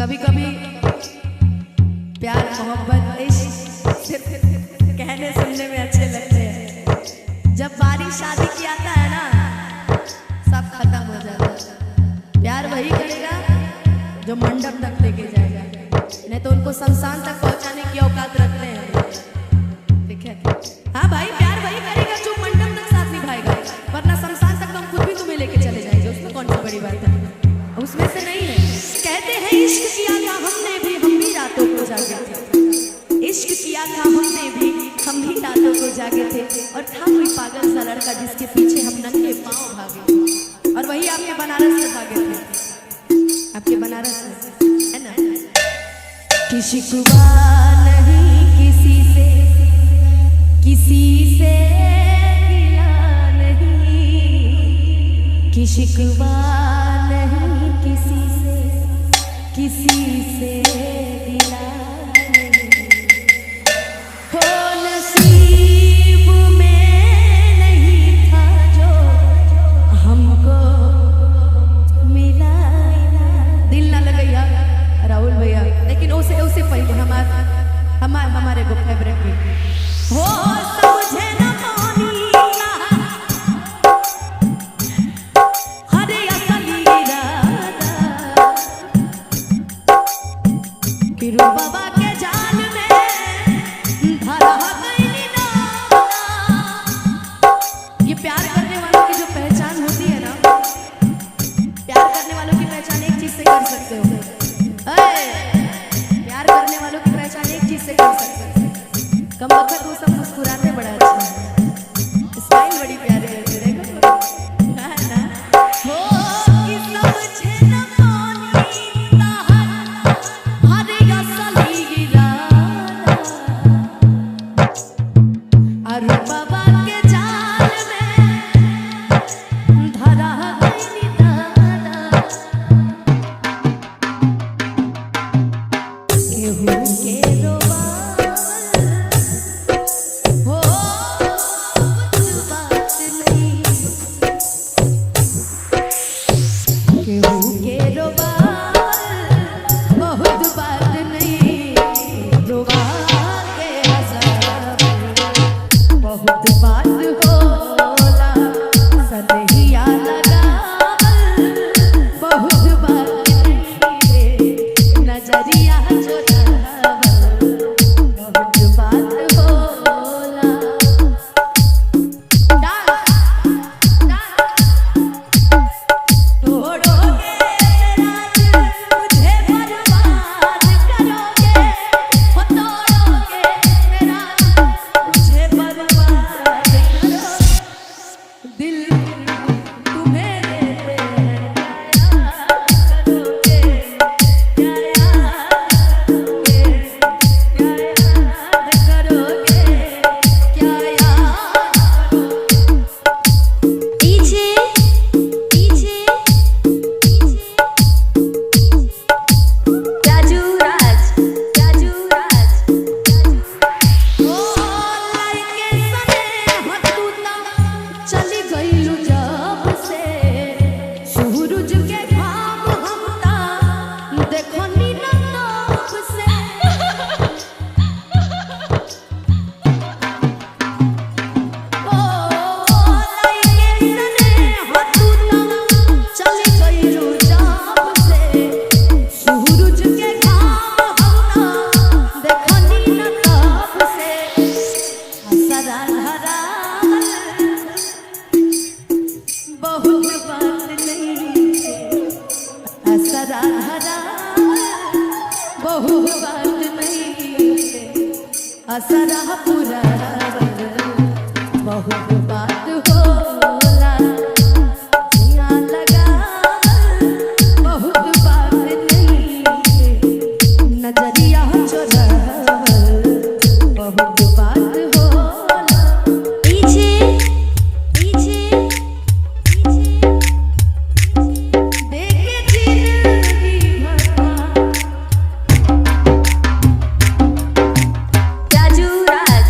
कभी कभी प्यार मोहब्बत इश्क सिर्फ कहने सुनने में अच्छे लगते हैं। जब बारिश शादी की आता है ना, सब खत्म हो जाता है। प्यार वही करेगा जो मंडप तक लेके जाएगा, नहीं तो उनको शमशान तक पहुंचाने की औकात रखते हैं। ठीक है? हाँ भाई, प्यार वही करेगा जो मंडप तक साथ निभाएगा, वरना शमशान तक तो हम खुद भी तुम्हें लेके चले जाएंगे। उसमें कौन सी बड़ी बात है? उसमें से नहीं है। कहते हैं इश्क किया था हमने भी, हम भी रातों को जागे थे। इश्क किया था हमने भी, हम भी रातों को जागे थे। और था कोई पागल सा लड़का जिसके पीछे हम नंगे पांव भागे, और वही आपके बनारस से भागे थे। आपके बनारस में है ना? किसी शिकवा नहीं किसी से, किसी से गिला नहीं। किसी शिकवा नहीं किसी से, किसी से गिला नहीं। हो नसीब में नहीं था जो हमको मिला। दिल ना लगैया राहुल भैया, लेकिन उसे पहले हमारे को फेवरेट भी हो समझे ना पानी हरे असली इरादा फिर बाबा के जाल में धरा गई ना। ये प्यार करने वालों की जो पहचान होती है ना, प्यार करने वालों की पहचान एक चीज से कर सकते हो। प्यार करने वालों की पहचान एक चीज से कर सकते हो, कम वक्त वो सब मुस्कुराते बड़ा अच्छा है, स्टाइल बड़ी प्यारी है तेरे को, है ना? हो कि समझे ना पानी हरे असली इरादा अरे बाबा के जाल में धरा गई दादा। केहू के असरा पूरा बहुत बात होला, यहाँ लगा बहुत बात नहीं, नजरिया चोरा बहुत बात होला। पीछे पीछे देखे जिंदगी भर राजू राज।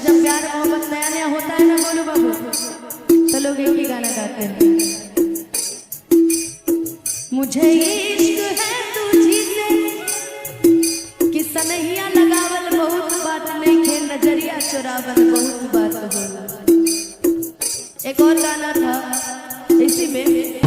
जब प्यार मोहब्बत नया नया होता है ना बोलू बाबू, तो लोग एक ही गाना गाते हैं, मुझे इश्क है तुझी से कि सनहिया लगावल बहुत बात नहीं खे, नजरिया चुरावल बहुत बात होला। एक और गाना था इसी में,